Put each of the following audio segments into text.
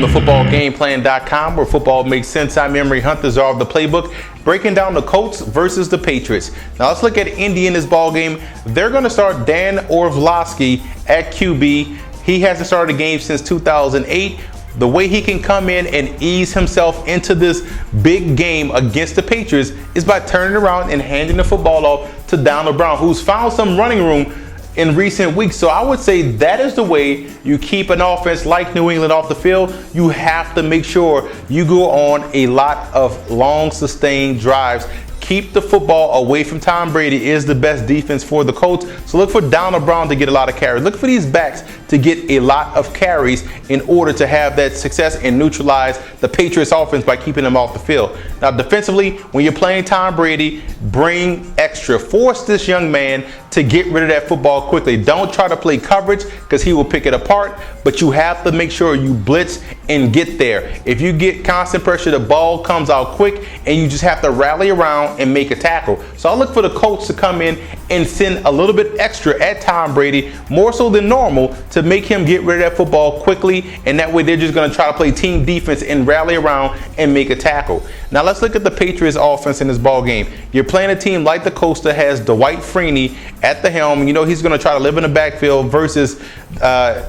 footballgameplan.com, where football makes sense. I'm Emery Hunt, the czar of the playbook, breaking down the Colts versus the Patriots. Now let's look at Indy in this ball game. They're going to start Dan Orlovsky at QB. He hasn't started a game since 2008. The way he can come in and ease himself into this big game against the Patriots is by turning around and handing the football off to Donald Brown, who's found some running room in recent weeks. So I would say that is the way you keep an offense like New England off the field. You have to make sure you go on a lot of long sustained drives. Keep the football away from Tom Brady is the best defense for the Colts. So look for Donald Brown to get a lot of carries. Look for these backs to get a lot of carries in order to have that success and neutralize the Patriots offense by keeping them off the field. Now defensively, when you're playing Tom Brady, bring extra. Force this young man to get rid of that football quickly. Don't try to play coverage because he will pick it apart, but you have to make sure you blitz and get there. If you get constant pressure, the ball comes out quick and you just have to rally around and make a tackle. So I look for the Colts to come in and send a little bit extra at Tom Brady, more so than normal, to make him get rid of that football quickly, and that way they're just going to try to play team defense and rally around and make a tackle. Now let's look at the Patriots offense in this ball game. You're playing a team like the Colts that has Dwight Freeney at the helm. You know he's going to try to live in the backfield versus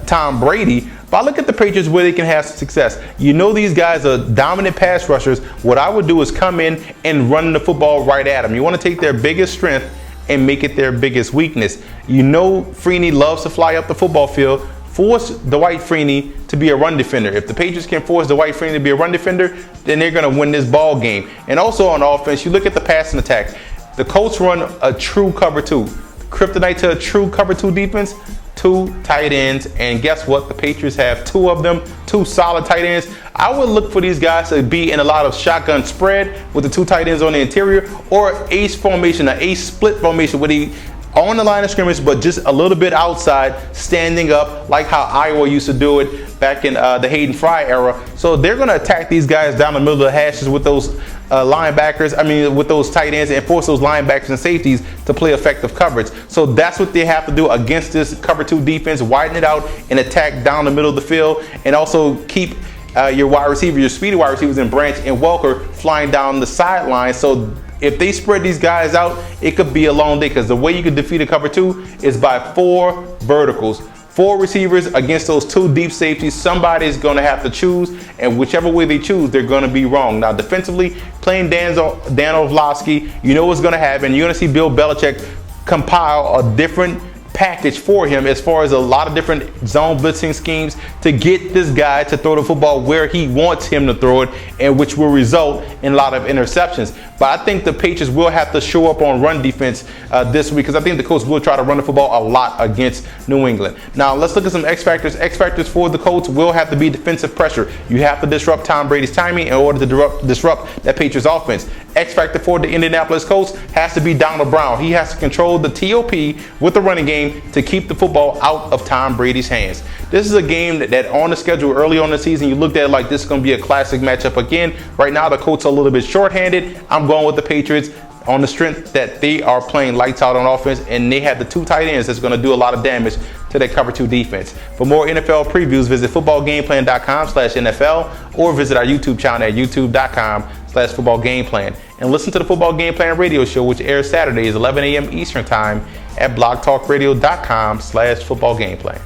Tom Brady. But I look at the Patriots where they can have success. You know these guys are dominant pass rushers. What I would do is come in and run the football right at them. You want to take their biggest strength and make it their biggest weakness. You know Freeney loves to fly up the football field. Force Dwight Freeney to be a run defender. If the Patriots can force Dwight Freeney to be a run defender, then they're going to win this ball game. And also on offense, you look at the passing attack. The Colts run a true cover two. Kryptonite to a true cover two defense, two tight ends, and guess what? The Patriots have two of them, two solid tight ends. I would look for these guys to be in a lot of shotgun spread with the two tight ends on the interior, or ace formation, an ace split formation where they on the line of scrimmage, but just a little bit outside, standing up, like how Iowa used to do it back in the Hayden Fry era. So they're going to attack these guys down the middle of the hashes with those with those tight ends, and force those linebackers and safeties to play effective coverage. So that's what they have to do against this cover two defense, widen it out and attack down the middle of the field, and also keep your wide receiver, your speedy wide receivers in Branch and Welker flying down the sideline. So if they spread these guys out, it could be a long day, because the way you can defeat a cover two is by four verticals. Four receivers against those two deep safeties. Somebody's going to have to choose, and whichever way they choose, they're going to be wrong. Now, defensively, playing Dan Orlovsky, you know what's going to happen. You're going to see Bill Belichick compile a different package for him as far as a lot of different zone blitzing schemes to get this guy to throw the football where he wants him to throw it, and which will result in a lot of interceptions. But I think the Patriots will have to show up on run defense this week, because I think the Colts will try to run the football a lot against New England. Now let's look at some X factors. X factors for the Colts will have to be defensive pressure. You have to disrupt Tom Brady's timing in order to disrupt that Patriots offense. X factor for the Indianapolis Colts has to be Donald Brown. He has to control the TOP with the running game to keep the football out of Tom Brady's hands. This is a game that on the schedule early on the season, you looked at it like this is going to be a classic matchup again. Right now, the Colts are a little bit shorthanded. I'm going with the Patriots on the strength that they are playing lights out on offense, and they have the two tight ends that's going to do a lot of damage to that cover two defense. For more NFL previews, visit footballgameplan.com/NFL or visit our YouTube channel at youtube.com/footballgameplan. And listen to the Football Game Plan radio show, which airs Saturdays 11 a.m. Eastern Time at blogtalkradio.com/footballgameplan.